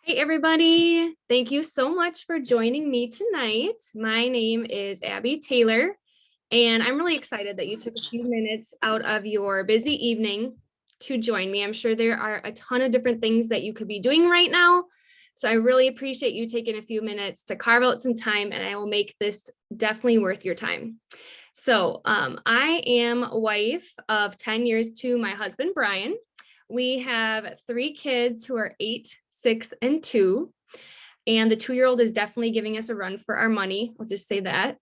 Hey, everybody. Thank you so much for joining me tonight. My name is Abby Taylor, and I'm really excited that you took a few minutes out of your busy evening to join me. I'm sure there are a ton of different things that you could be doing right now. So I really appreciate you taking a few minutes to carve out some time, and I will make this definitely worth your time. So I am a wife of 10 years to my husband, Brian. We have 3 kids who are 8, 6, and 2. And the 2-year-old is definitely giving us a run for our money. I'll just say that.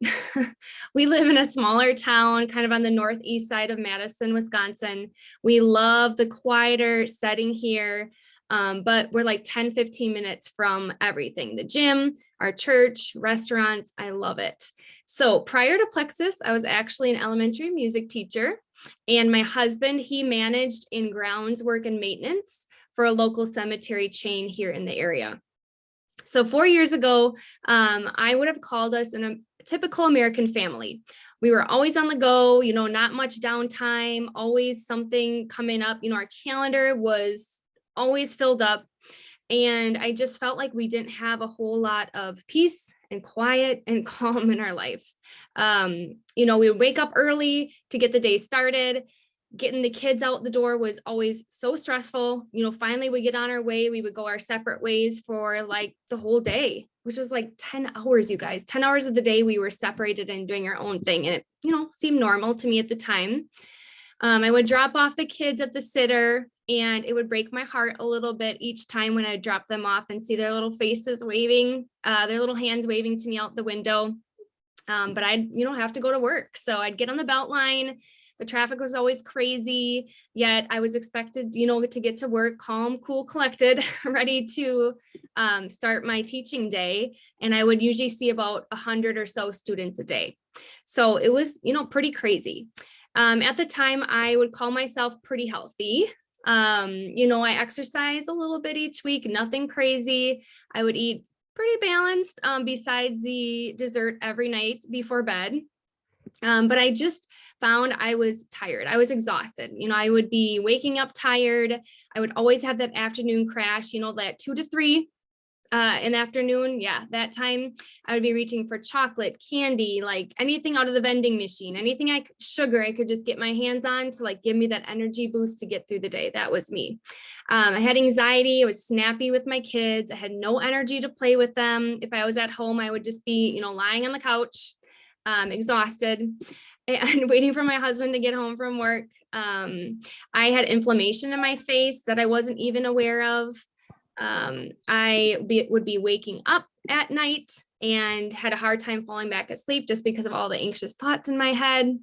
We live in a smaller town, kind of on the northeast side of Madison, Wisconsin. We love the quieter setting here, but we're like 10, 15 minutes from everything, the gym, our church, restaurants. I love it. So prior to Plexus, I was actually an elementary music teacher. And my husband, he managed in grounds work and maintenance for a local cemetery chain here in the area. So 4 years ago, I would have called us a typical American family. We were always on the go, not much downtime, always something coming up. Our calendar was always filled up. And I just felt like we didn't have a whole lot of peace and quiet and calm in our life. We would wake up early to get the day started. Getting the kids out the door was always so stressful. Finally we get on our way. We would go our separate ways for like the whole day, which was like 10 hours, you guys. 10 hours of the day we were separated and doing our own thing. And it, seemed normal to me at the time. I would drop off the kids at the sitter, and it would break my heart a little bit each time when I drop them off and see their little faces waving, their little hands waving to me out the window. But I'd, have to go to work. So I'd get on the belt line. The traffic was always crazy, yet I was expected, to get to work, calm, cool, collected, ready to start my teaching day. And I would usually see about 100 or so students a day. So it was, pretty crazy. At the time, I would call myself pretty healthy. I exercise a little bit each week, nothing crazy. I would eat pretty balanced, besides the dessert every night before bed. But I just found I was tired. I was exhausted. I would be waking up tired. I would always have that afternoon crash, that 2 to 3 in the afternoon. Yeah, that time I would be reaching for chocolate, candy, like anything out of the vending machine, anything sugar I could just get my hands on to like give me that energy boost to get through the day. That was me. I had anxiety. I was snappy with my kids. I had no energy to play with them. If I was at home, I would just be, lying on the couch, exhausted and waiting for my husband to get home from work. I had inflammation in my face that I wasn't even aware of. Would be waking up at night and had a hard time falling back asleep just because of all the anxious thoughts in my head.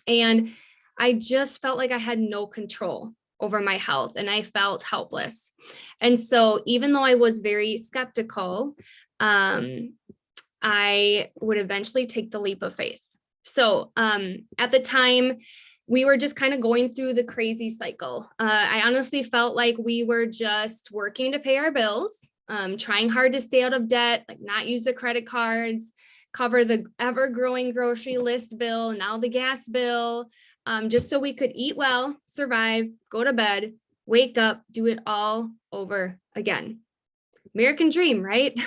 And I just felt like I had no control over my health and I felt helpless. And so even though I was very skeptical, I would eventually take the leap of faith. So at the time, we were just kind of going through the crazy cycle. I honestly felt like we were just working to pay our bills, trying hard to stay out of debt, like not use the credit cards, cover the ever-growing grocery list bill, now the gas bill, just so we could eat well, survive, go to bed, wake up, do it all over again. American dream, right?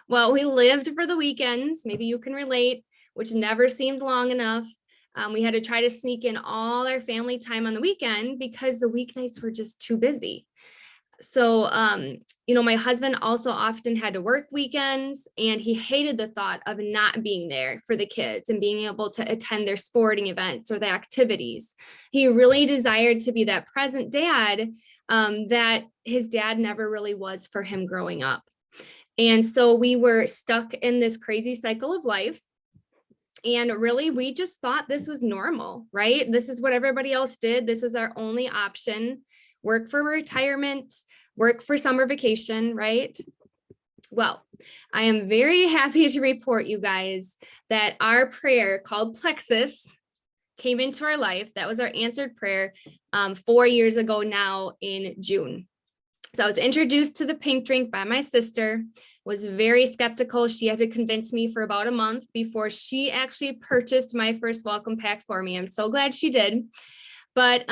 Well, we lived for the weekends, maybe you can relate, which never seemed long enough. We had to try to sneak in all our family time on the weekend because the weeknights were just too busy. So, my husband also often had to work weekends, and he hated the thought of not being there for the kids and being able to attend their sporting events or the activities. He really desired to be that present dad that his dad never really was for him growing up. And so we were stuck in this crazy cycle of life. And really, we just thought this was normal, right? This is what everybody else did. This was our only option. Work for retirement, work for summer vacation, right? Well, I am very happy to report you guys that our prayer called Plexus came into our life. That was our answered prayer 4 years ago now in June. So I was introduced to the pink drink by my sister, was very skeptical. She had to convince me for about a month before she actually purchased my first welcome pack for me. I'm so glad she did. But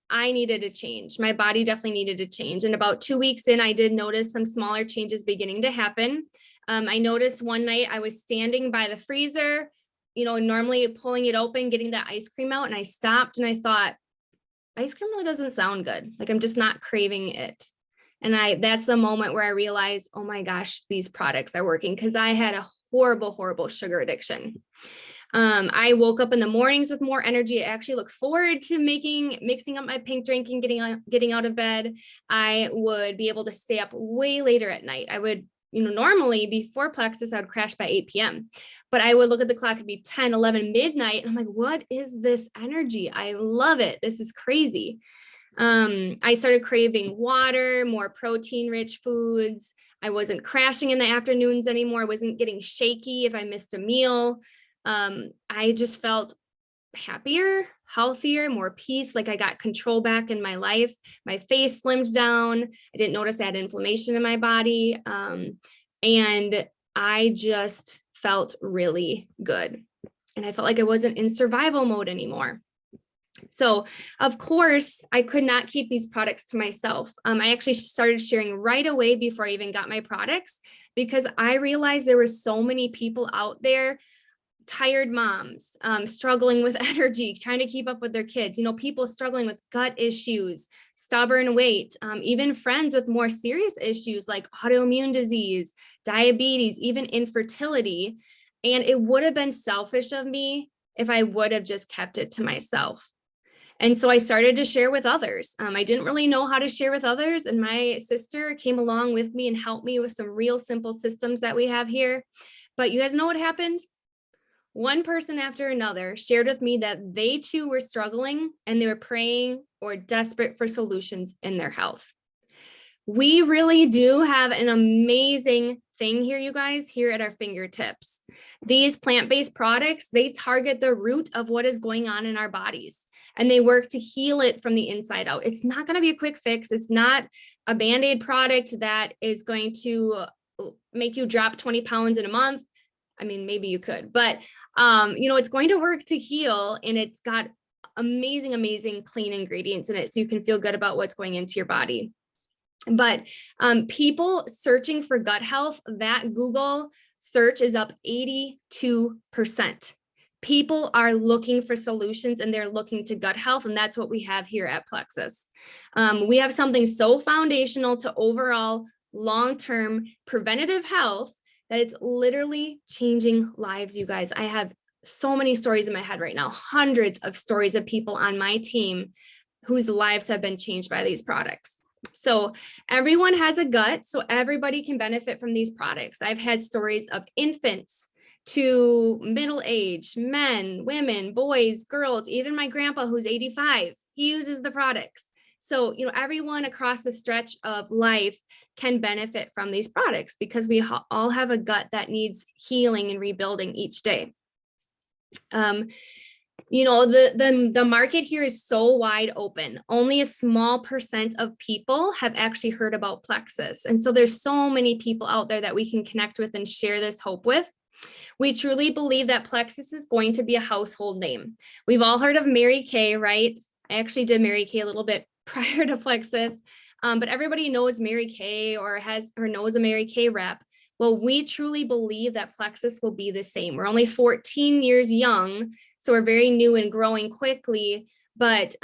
I needed a change. My body definitely needed a change. And about 2 weeks in, I did notice some smaller changes beginning to happen. I noticed one night I was standing by the freezer, normally pulling it open, getting that ice cream out. And I stopped and I thought, ice cream really doesn't sound good. Like I'm just not craving it. And that's the moment where I realized, oh my gosh, these products are working, because I had a horrible, horrible sugar addiction. I woke up in the mornings with more energy. I actually look forward to mixing up my pink drink and getting out of bed. I would be able to stay up way later at night. I would, normally before Plexus, I would crash by 8 p.m. But I would look at the clock, it'd be 10, 11, midnight. And I'm like, what is this energy? I love it. This is crazy. I started craving water, more protein rich foods. I wasn't crashing in the afternoons anymore. I wasn't getting shaky if I missed a meal. I just felt happier, healthier, more peace. Like I got control back in my life. My face slimmed down. I didn't notice I had inflammation in my body. And I just felt really good. And I felt like I wasn't in survival mode anymore. So of course, I could not keep these products to myself. I actually started sharing right away before I even got my products, because I realized there were so many people out there, tired moms, struggling with energy, trying to keep up with their kids, people struggling with gut issues, stubborn weight, even friends with more serious issues like autoimmune disease, diabetes, even infertility. And it would have been selfish of me if I would have just kept it to myself. And so I started to share with others. I didn't really know how to share with others. And my sister came along with me and helped me with some real simple systems that we have here. But you guys know what happened? One person after another shared with me that they too were struggling and they were praying or desperate for solutions in their health. We really do have an amazing thing here, you guys, here at our fingertips. These plant-based products, they target the root of what is going on in our bodies, and they work to heal it from the inside out. It's not going to be a quick fix. It's not a Band-Aid product that is going to make you drop 20 pounds in a month. I mean, maybe you could, but it's going to work to heal, and it's got amazing, amazing clean ingredients in it, so you can feel good about what's going into your body. But people searching for gut health, that Google search is up 82%. People are looking for solutions and they're looking to gut health. And that's what we have here at Plexus. We have something so foundational to overall long-term preventative health that it's literally changing lives, you guys. I have so many stories in my head right now, hundreds of stories of people on my team whose lives have been changed by these products. So everyone has a gut, so everybody can benefit from these products. I've had stories of infants to middle-aged men, women, boys, girls, even my grandpa who's 85, he uses the products. So, everyone across the stretch of life can benefit from these products because we all have a gut that needs healing and rebuilding each day. The market here is so wide open. Only a small percent of people have actually heard about Plexus. And so there's so many people out there that we can connect with and share this hope with. We truly believe that Plexus is going to be a household name. We've all heard of Mary Kay, right? I actually did Mary Kay a little bit prior to Plexus, but everybody knows Mary Kay or knows a Mary Kay rep. Well, we truly believe that Plexus will be the same. We're only 14 years young, so we're very new and growing quickly, but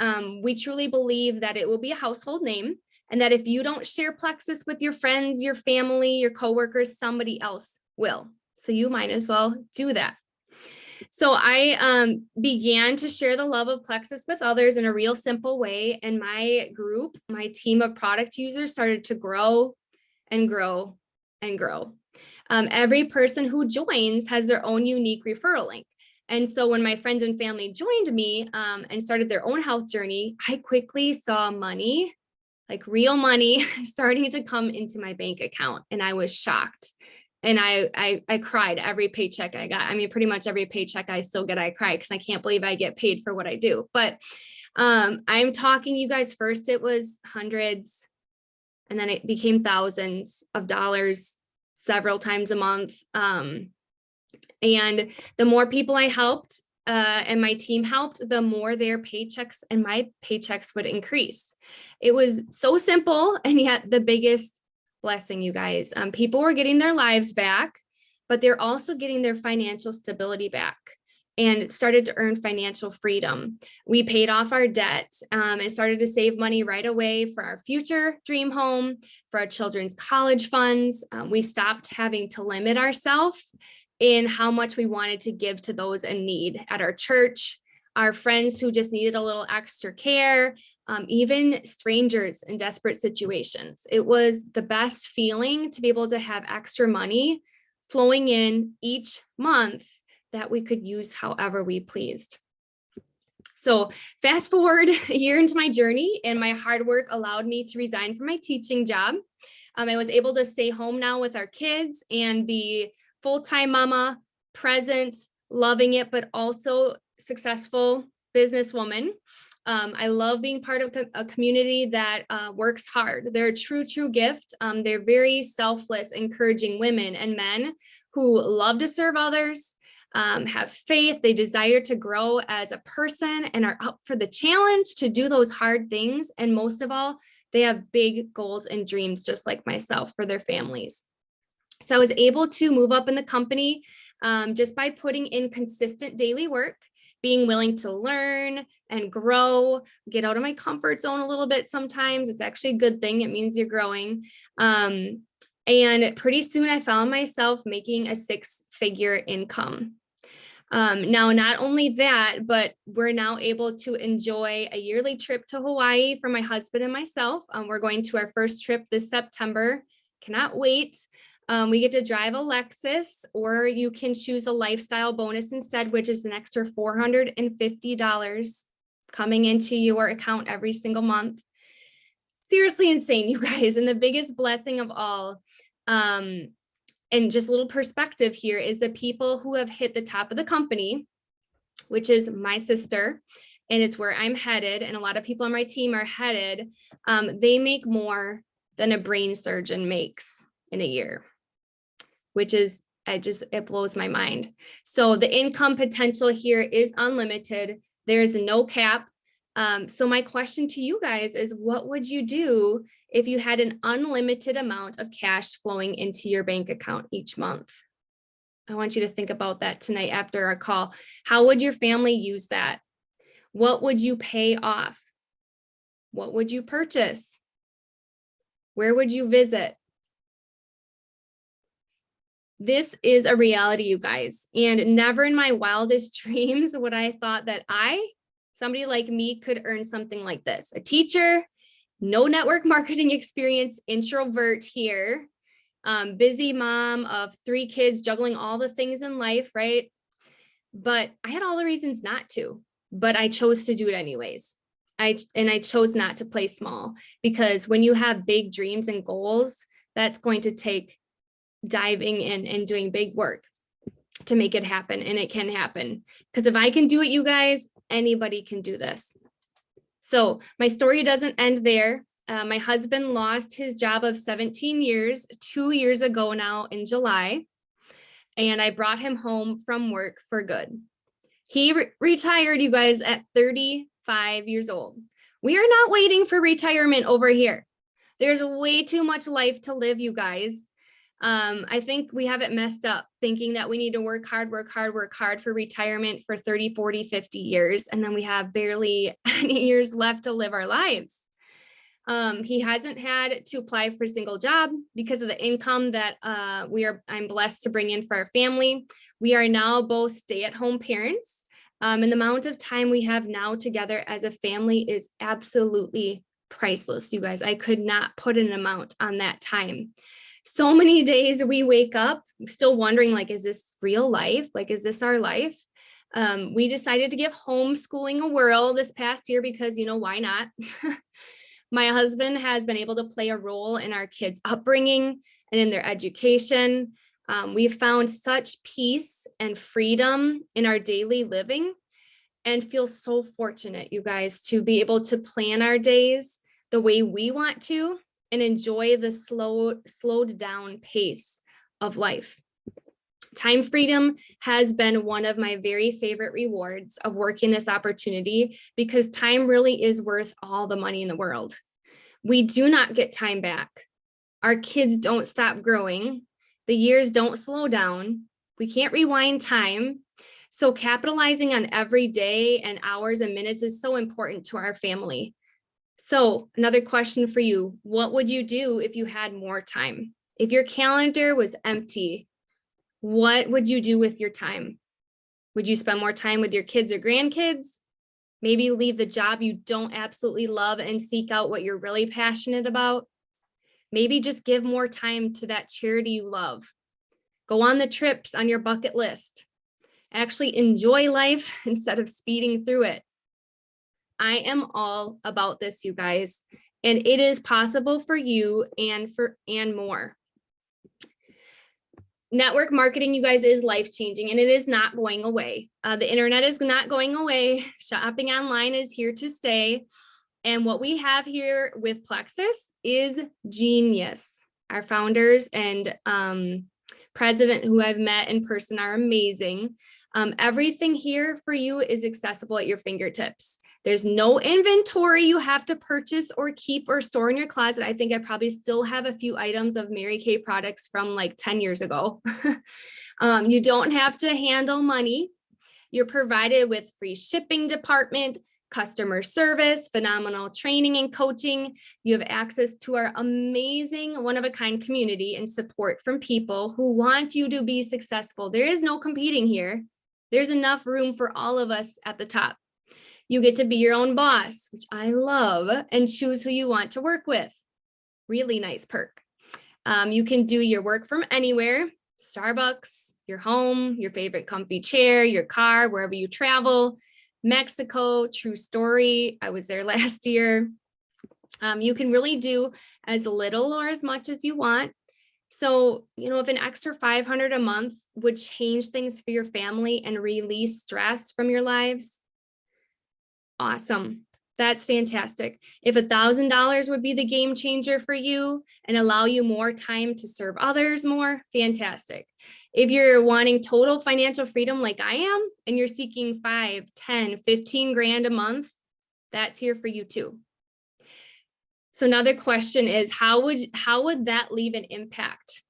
we truly believe that it will be a household name, and that if you don't share Plexus with your friends, your family, your coworkers, somebody else will. So you might as well do that. So I began to share the love of Plexus with others in a real simple way, and my group, my team of product users started to grow and grow and grow. Every person who joins has their own unique referral link. And so when my friends and family joined me and started their own health journey, I quickly saw money, like real money, starting to come into my bank account. And I was shocked. And I cried every paycheck I got. I mean, pretty much every paycheck I still get, I cry because I can't believe I get paid for what I do. But I'm talking, you guys, first it was hundreds, and then it became thousands of dollars several times a month. And the more people I helped, and my team helped, the more their paychecks and my paychecks would increase. It was so simple, and yet the biggest blessing, you guys. People were getting their lives back, but they're also getting their financial stability back and started to earn financial freedom. We paid off our debt and started to save money right away for our future dream home, for our children's college funds. We stopped having to limit ourselves in how much we wanted to give to those in need at our church, our friends who just needed a little extra care, even strangers in desperate situations. It was the best feeling to be able to have extra money flowing in each month that we could use however we pleased. So fast forward a year into my journey, and my hard work allowed me to resign from my teaching job. I was able to stay home now with our kids and be full-time mama, present, loving it, but also successful businesswoman. I love being part of a community that works hard. They're a true gift. They're very selfless, encouraging women and men who love to serve others, have faith, they desire to grow as a person and are up for the challenge to do those hard things. And most of all, they have big goals and dreams, just like myself, for their families. So I was able to move up in the company just by putting in consistent daily work, being willing to learn and grow, get out of my comfort zone a little bit sometimes. It's actually a good thing. It means you're growing. And pretty soon I found myself making a 6-figure income. Now, not only that, but we're now able to enjoy a yearly trip to Hawaii for my husband and myself. We're going to our first trip this September. Cannot wait. We get to drive a Lexus, or you can choose a lifestyle bonus instead, which is an extra $450 coming into your account every single month. Seriously insane, you guys. And the biggest blessing of all, and just a little perspective here, is the people who have hit the top of the company, which is my sister, and it's where I'm headed, and a lot of people on my team are headed. They make more than a brain surgeon makes in a year, which is, it blows my mind. So the income potential here is unlimited. There's no cap. So my question to you guys is, what would you do if you had an unlimited amount of cash flowing into your bank account each month? I want you to think about that tonight after our call. How would your family use that? What would you pay off? What would you purchase? Where would you visit? This is a reality, you guys. And never in my wildest dreams would I thought that somebody like me, could earn something like this. A teacher, no network marketing experience, introvert here, busy mom of 3 kids, juggling all the things in life, right? But I had all the reasons not to, but I chose to do it anyways. I chose not to play small, because when you have big dreams and goals, that's going to take diving in and doing big work to make it happen. And it can happen, because if I can do it, you guys, anybody can do this. So my story doesn't end there. My husband lost his job of 17 years, 2 years ago now in July, and I brought him home from work for good. He retired, you guys, at 35 years old. We are not waiting for retirement over here. There's way too much life to live, you guys. I think we have it messed up, thinking that we need to work hard for retirement for 30, 40, 50 years. And then we have barely any years left to live our lives. He hasn't had to apply for a single job because of the income that I'm blessed to bring in for our family. We are now both stay-at-home parents. And the amount of time we have now together as a family is absolutely priceless, you guys. I could not put an amount on that time. So many days we wake up still wondering, like, is this real life? Like, is this our life? We decided to give homeschooling a whirl this past year because, why not? My husband has been able to play a role in our kids' upbringing and in their education. We've found such peace and freedom in our daily living, and feel so fortunate, you guys, to be able to plan our days the way we want to and enjoy the slowed down pace of life. Time freedom has been one of my very favorite rewards of working this opportunity because time really is worth all the money in the world. We do not get time back. Our kids don't stop growing. The years don't slow down. We can't rewind time. So capitalizing on every day and hours and minutes is so important to our family. So another question for you, what would you do if you had more time? If your calendar was empty, what would you do with your time? Would you spend more time with your kids or grandkids? Maybe leave the job you don't absolutely love and seek out what you're really passionate about? Maybe just give more time to that charity you love. Go on the trips on your bucket list. Actually enjoy life instead of speeding through it. I am all about this, you guys, and it is possible for you and more. Network marketing, you guys, is life-changing and it is not going away. The internet is not going away. Shopping online is here to stay. And what we have here with Plexus is genius. Our founders and president, who I've met in person, are amazing. Everything here for you is accessible at your fingertips. There's no inventory you have to purchase or keep or store in your closet. I think I probably still have a few items of Mary Kay products from like 10 years ago. You don't have to handle money. You're provided with free shipping department, customer service, phenomenal training and coaching. You have access to our amazing one-of-a-kind community and support from people who want you to be successful. There is no competing here. There's enough room for all of us at the top. You get to be your own boss, which I love, and choose who you want to work with. Really nice perk. You can do your work from anywhere, Starbucks, your home, your favorite comfy chair, your car, wherever you travel. Mexico, true story. I was there last year. You can really do as little or as much as you want. So, if an extra $500 a month would change things for your family and release stress from your lives, awesome. That's fantastic. If $1,000 would be the game changer for you and allow you more time to serve others more, fantastic. If you're wanting total financial freedom like I am, and you're seeking 5, 10, 15 grand a month, that's here for you too. So another question is, how would that leave an impact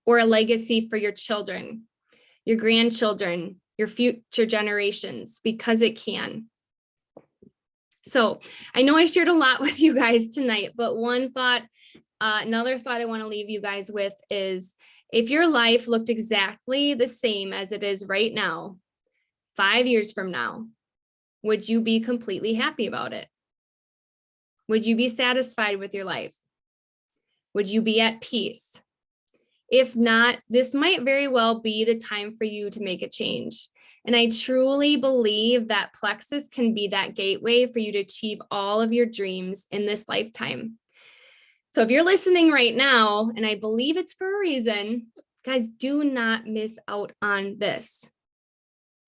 or a legacy for your children, your grandchildren, your future generations? Because it can. So I know I shared a lot with you guys tonight, but another thought I want to leave you guys with is, if your life looked exactly the same as it is right now, 5 years from now, would you be completely happy about it? Would you be satisfied with your life? Would you be at peace? If not, this might very well be the time for you to make a change. And I truly believe that Plexus can be that gateway for you to achieve all of your dreams in this lifetime. So if you're listening right now, and I believe it's for a reason, guys, do not miss out on this.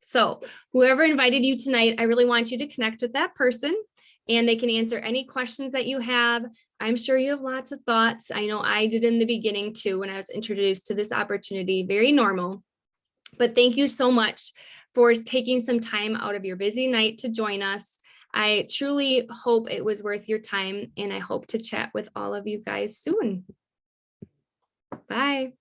So whoever invited you tonight, I really want you to connect with that person and they can answer any questions that you have. I'm sure you have lots of thoughts. I know I did in the beginning too, when I was introduced to this opportunity, very normal. But thank you so much for taking some time out of your busy night to join us. I truly hope it was worth your time, and I hope to chat with all of you guys soon. Bye.